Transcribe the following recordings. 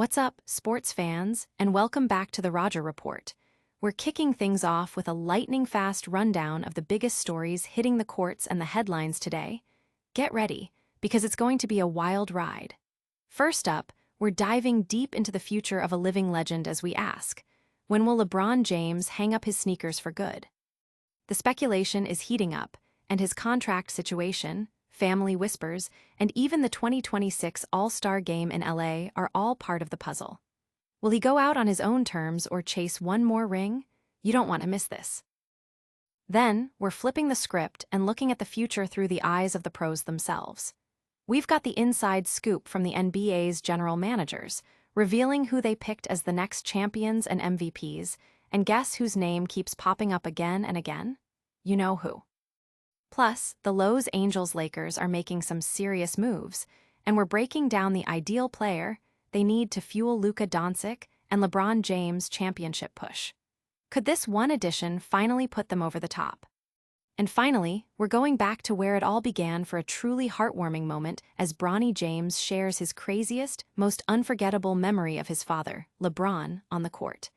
What's up, sports fans, and welcome back to the Roger Report. We're kicking things off with a lightning-fast rundown of the biggest stories hitting the courts and the headlines today. Get ready, because it's going to be a wild ride. First up, we're diving deep into the future of a living legend as we ask, when will LeBron James hang up his sneakers for good? The speculation is heating up, and his contract situation, family whispers, and even the 2026 All-Star Game in LA are all part of the puzzle. Will he go out on his own terms or chase one more ring? You don't want to miss this. Then, we're flipping the script and looking at the future through the eyes of the pros themselves. We've got the inside scoop from the NBA's general managers, revealing who they picked as the next champions and MVPs, and guess whose name keeps popping up again and again? You know who. Plus, the Los Angeles Lakers are making some serious moves, and we're breaking down the ideal player they need to fuel Luka Doncic and LeBron James' championship push. Could this one addition finally put them over the top? And finally, we're going back to where it all began for a truly heartwarming moment as Bronny James shares his craziest, most unforgettable memory of his father, LeBron, on the court.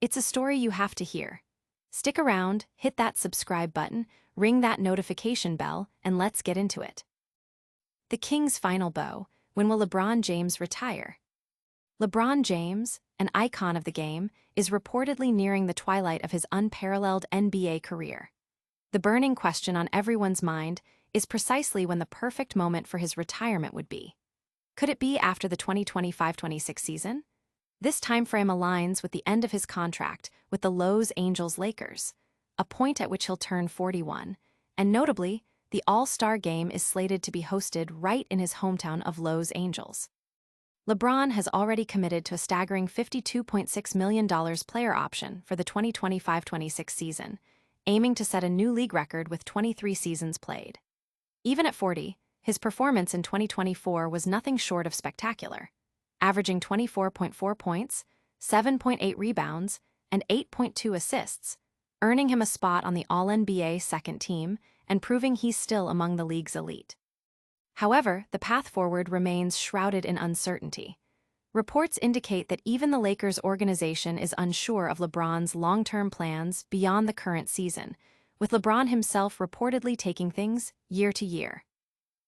It's a story you have to hear. Stick around, hit that subscribe button, ring that notification bell, and let's get into it. The King's final bow. When will LeBron James retire? LeBron James, an icon of the game, is reportedly nearing the twilight of his unparalleled NBA career. The burning question on everyone's mind is precisely when the perfect moment for his retirement would be. Could it be after the 2025-26 season? This timeframe aligns with the end of his contract with the Los Angeles Lakers, a point at which he'll turn 41, and notably, the All-Star Game is slated to be hosted right in his hometown of Los Angeles. LeBron has already committed to a staggering $52.6 million player option for the 2025-26 season, aiming to set a new league record with 23 seasons played. Even at 40, his performance in 2024 was nothing short of spectacular, averaging 24.4 points, 7.8 rebounds, and 8.2 assists, earning him a spot on the All-NBA second team and proving he's still among the league's elite. However, the path forward remains shrouded in uncertainty. Reports indicate that even the Lakers organization is unsure of LeBron's long-term plans beyond the current season, with LeBron himself reportedly taking things year to year.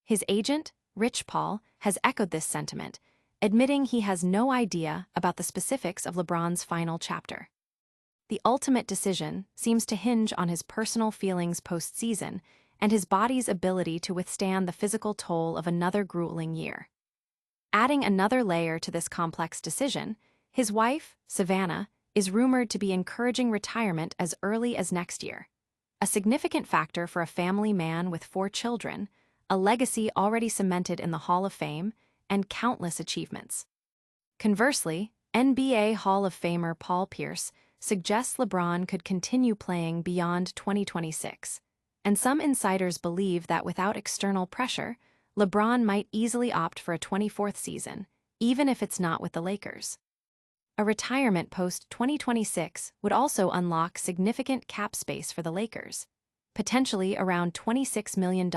His agent, Rich Paul, has echoed this sentiment, admitting he has no idea about the specifics of LeBron's final chapter. The ultimate decision seems to hinge on his personal feelings post-season and his body's ability to withstand the physical toll of another grueling year. Adding another layer to this complex decision, his wife, Savannah, is rumored to be encouraging retirement as early as next year, a significant factor for a family man with 4 children, a legacy already cemented in the Hall of Fame, and countless achievements. Conversely, NBA Hall of Famer Paul Pierce suggests LeBron could continue playing beyond 2026, and some insiders believe that without external pressure, LeBron might easily opt for a 24th season, even if it's not with the Lakers. A retirement post-2026 would also unlock significant cap space for the Lakers, potentially around $26 million,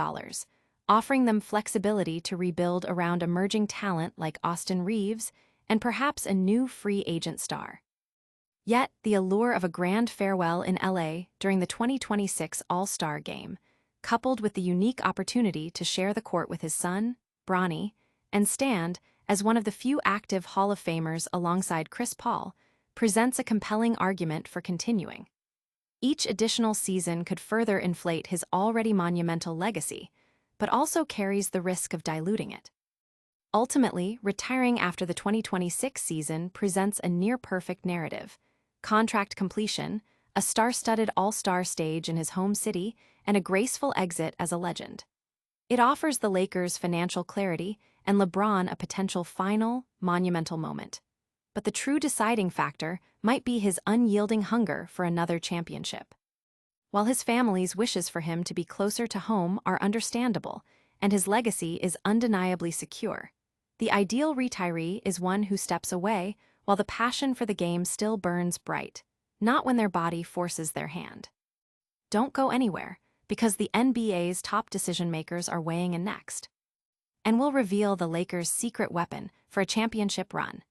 offering them flexibility to rebuild around emerging talent like Austin Reeves and perhaps a new free agent star. Yet, the allure of a grand farewell in LA during the 2026 All-Star Game, coupled with the unique opportunity to share the court with his son, Bronny, and stand as one of the few active Hall of Famers alongside Chris Paul, presents a compelling argument for continuing. Each additional season could further inflate his already monumental legacy, but also carries the risk of diluting it. Ultimately, retiring after the 2026 season presents a near-perfect narrative: contract completion, a star-studded all-star stage in his home city, and a graceful exit as a legend. It offers the Lakers financial clarity and LeBron a potential final, monumental moment. But the true deciding factor might be his unyielding hunger for another championship. While his family's wishes for him to be closer to home are understandable, and his legacy is undeniably secure, the ideal retiree is one who steps away while the passion for the game still burns bright, not when their body forces their hand. Don't go anywhere, because the NBA's top decision-makers are weighing in next. And we'll reveal the Lakers' secret weapon for a championship run.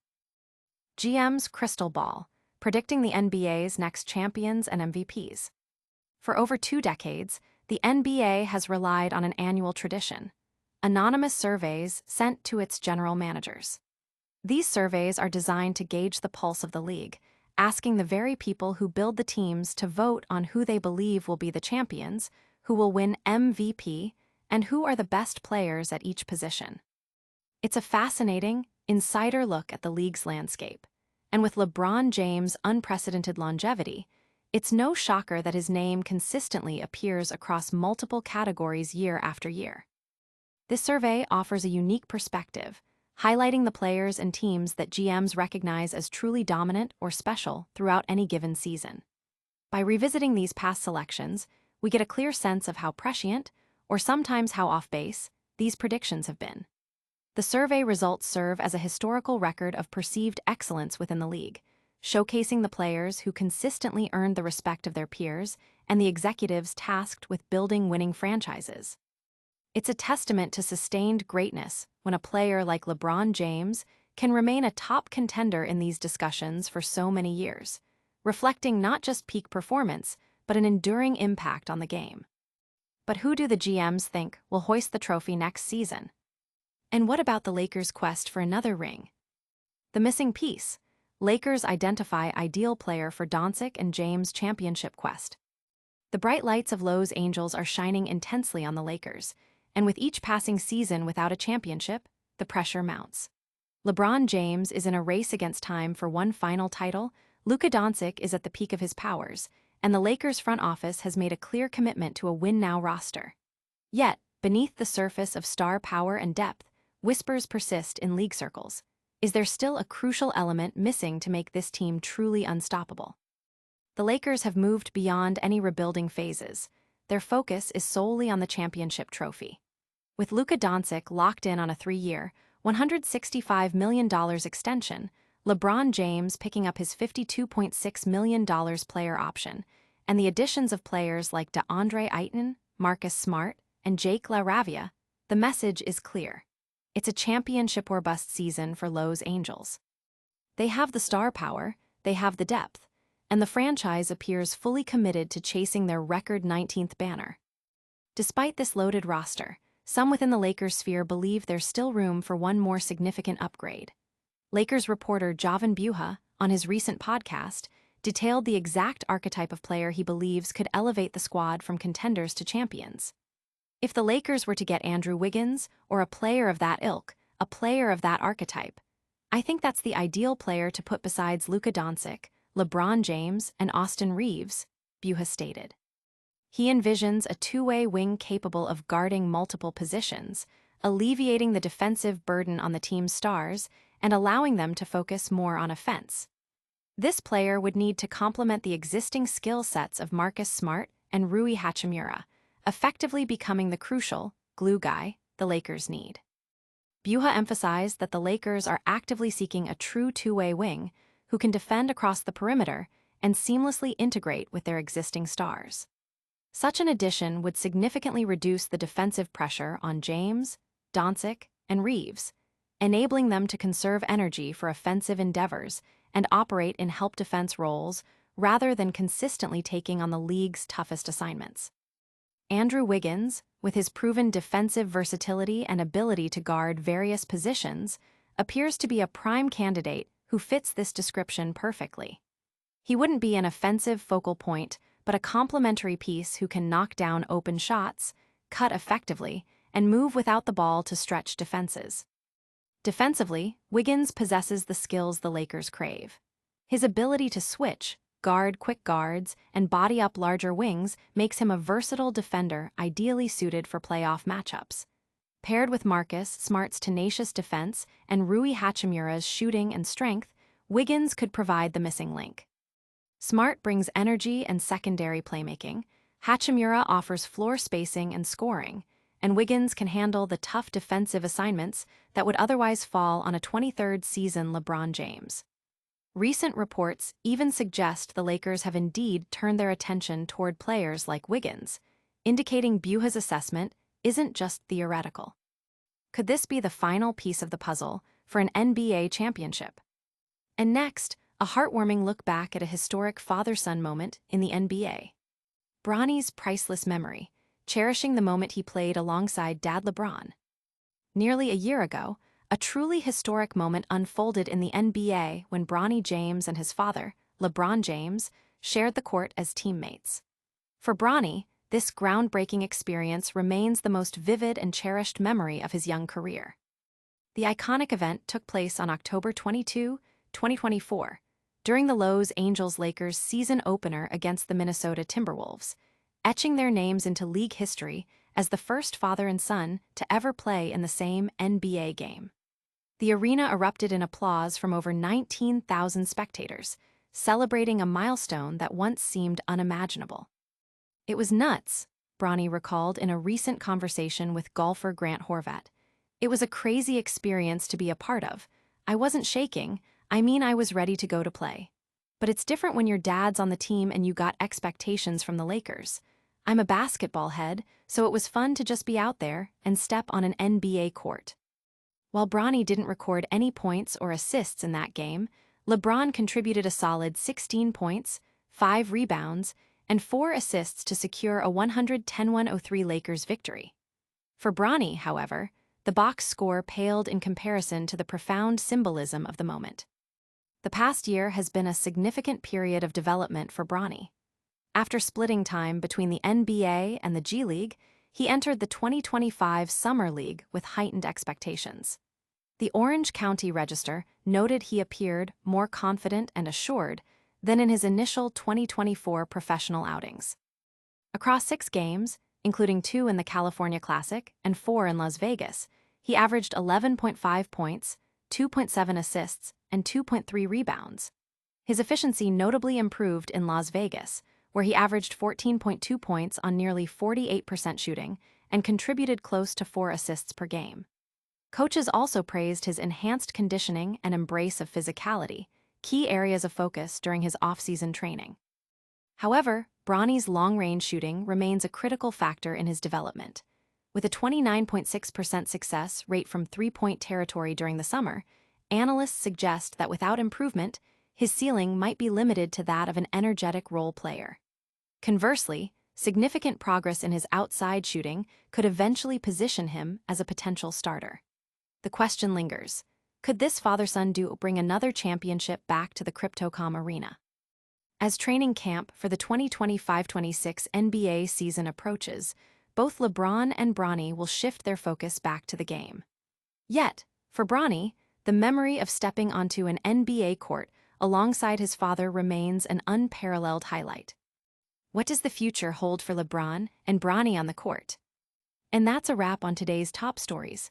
GM's Crystal Ball, predicting the NBA's next champions and MVPs. For over 2 decades, the NBA has relied on an annual tradition: anonymous surveys sent to its general managers. These surveys are designed to gauge the pulse of the league, asking the very people who build the teams to vote on who they believe will be the champions, who will win MVP, and who are the best players at each position. It's a fascinating, insider look at the league's landscape. And with LeBron James' unprecedented longevity, it's no shocker that his name consistently appears across multiple categories year after year. This survey offers a unique perspective, highlighting the players and teams that GMs recognize as truly dominant or special throughout any given season. By revisiting these past selections, we get a clear sense of how prescient, or sometimes how off-base, these predictions have been. The survey results serve as a historical record of perceived excellence within the league, showcasing the players who consistently earned the respect of their peers and the executives tasked with building winning franchises. It's a testament to sustained greatness when a player like LeBron James can remain a top contender in these discussions for so many years, reflecting not just peak performance, but an enduring impact on the game. But who do the GMs think will hoist the trophy next season? And what about the Lakers' quest for another ring? The missing piece: Lakers identify ideal player for Doncic and James' championship quest. The bright lights of Los Angeles are shining intensely on the Lakers, and with each passing season without a championship, the pressure mounts. LeBron James is in a race against time for one final title, Luka Doncic is at the peak of his powers, and the Lakers' front office has made a clear commitment to a win-now roster. Yet, beneath the surface of star power and depth, whispers persist in league circles. Is there still a crucial element missing to make this team truly unstoppable? The Lakers have moved beyond any rebuilding phases. Their focus is solely on the championship trophy. With Luka Doncic locked in on a 3-year, $165 million extension, LeBron James picking up his $52.6 million player option, and the additions of players like DeAndre Ayton, Marcus Smart, and Jake LaRavia, the message is clear. It's a championship or bust season for Los Angeles. They have the star power, they have the depth, and the franchise appears fully committed to chasing their record 19th banner. Despite this loaded roster, some within the Lakers sphere believe there's still room for one more significant upgrade. Lakers reporter Javan Buha, on his recent podcast, detailed the exact archetype of player he believes could elevate the squad from contenders to champions. If the Lakers were to get Andrew Wiggins, or a player of that ilk, a player of that archetype, I think that's the ideal player to put besides Luka Doncic, LeBron James, and Austin Reeves, Buha stated. He envisions a two-way wing capable of guarding multiple positions, alleviating the defensive burden on the team's stars, and allowing them to focus more on offense. This player would need to complement the existing skill sets of Marcus Smart and Rui Hachimura, effectively becoming the crucial glue guy the Lakers need. Buha emphasized that the Lakers are actively seeking a true two-way wing who can defend across the perimeter and seamlessly integrate with their existing stars. Such an addition would significantly reduce the defensive pressure on James, Doncic, and Reeves, enabling them to conserve energy for offensive endeavors and operate in help defense roles rather than consistently taking on the league's toughest assignments. Andrew Wiggins, with his proven defensive versatility and ability to guard various positions, appears to be a prime candidate who fits this description perfectly. He wouldn't be an offensive focal point, but a complementary piece who can knock down open shots, cut effectively, and move without the ball to stretch defenses. Defensively, Wiggins possesses the skills the Lakers crave. His ability to switch, guard quick guards, and body up larger wings makes him a versatile defender ideally suited for playoff matchups. Paired with Marcus Smart's tenacious defense and Rui Hachimura's shooting and strength, Wiggins could provide the missing link. Smart brings energy and secondary playmaking, Hachimura offers floor spacing and scoring, and Wiggins can handle the tough defensive assignments that would otherwise fall on a 23rd season LeBron James. Recent reports even suggest the Lakers have indeed turned their attention toward players like Wiggins, indicating Buha's assessment isn't just theoretical. Could this be the final piece of the puzzle for an NBA championship? And next, a heartwarming look back at a historic father-son moment in the NBA. Bronny's priceless memory, cherishing the moment he played alongside Dad LeBron. Nearly a year ago, a truly historic moment unfolded in the NBA when Bronny James and his father, LeBron James, shared the court as teammates. For Bronny, this groundbreaking experience remains the most vivid and cherished memory of his young career. The iconic event took place on October 22, 2024, during the Los Angeles-Lakers season opener against the Minnesota Timberwolves, etching their names into league history as the first father and son to ever play in the same NBA game. The arena erupted in applause from over 19,000 spectators, celebrating a milestone that once seemed unimaginable. "It was nuts," Bronny recalled in a recent conversation with golfer Grant Horvat. "It was a crazy experience to be a part of. I wasn't shaking. I was ready to go to play. But it's different when your dad's on the team and you got expectations from the Lakers. I'm a basketball head, so it was fun to just be out there and step on an NBA court." While Bronny didn't record any points or assists in that game, LeBron contributed a solid 16 points, 5 rebounds, and 4 assists to secure a 110-103 Lakers victory. For Bronny, however, the box score paled in comparison to the profound symbolism of the moment. The past year has been a significant period of development for Bronny. After splitting time between the NBA and the G League, he entered the 2025 Summer League with heightened expectations. The Orange County Register noted he appeared more confident and assured than in his initial 2024 professional outings. Across 6 games, including 2 in the California Classic and 4 in Las Vegas, he averaged 11.5 points, 2.7 assists, and 2.3 rebounds. His efficiency notably improved in Las Vegas, where he averaged 14.2 points on nearly 48% shooting and contributed close to 4 assists per game. Coaches also praised his enhanced conditioning and embrace of physicality, key areas of focus during his off-season training. However, Bronny's long-range shooting remains a critical factor in his development. With a 29.6% success rate from three-point territory during the summer, analysts suggest that without improvement, his ceiling might be limited to that of an energetic role player. Conversely, significant progress in his outside shooting could eventually position him as a potential starter. The question lingers: could this father-son duo bring another championship back to the Crypto.com arena? As training camp for the 2025-26 NBA season approaches, both LeBron and Bronny will shift their focus back to the game. Yet, for Bronny, the memory of stepping onto an NBA court alongside his father remains an unparalleled highlight. What does the future hold for LeBron and Bronny on the court? And that's a wrap on today's top stories.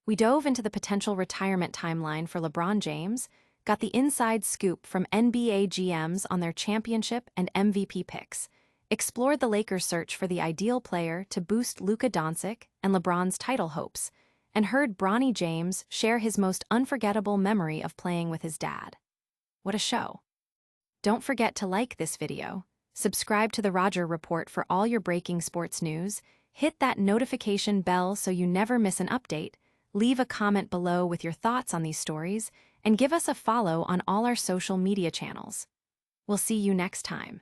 We dove into the potential retirement timeline for LeBron James, got the inside scoop from NBA GMs on their championship and MVP picks, explored the Lakers' search for the ideal player to boost Luka Doncic and LeBron's title hopes, and heard Bronny James share his most unforgettable memory of playing with his dad. What a show. Don't forget to like this video, subscribe to the Roger Report for all your breaking sports news, hit that notification bell so you never miss an update, leave a comment below with your thoughts on these stories, and give us a follow on all our social media channels. We'll see you next time.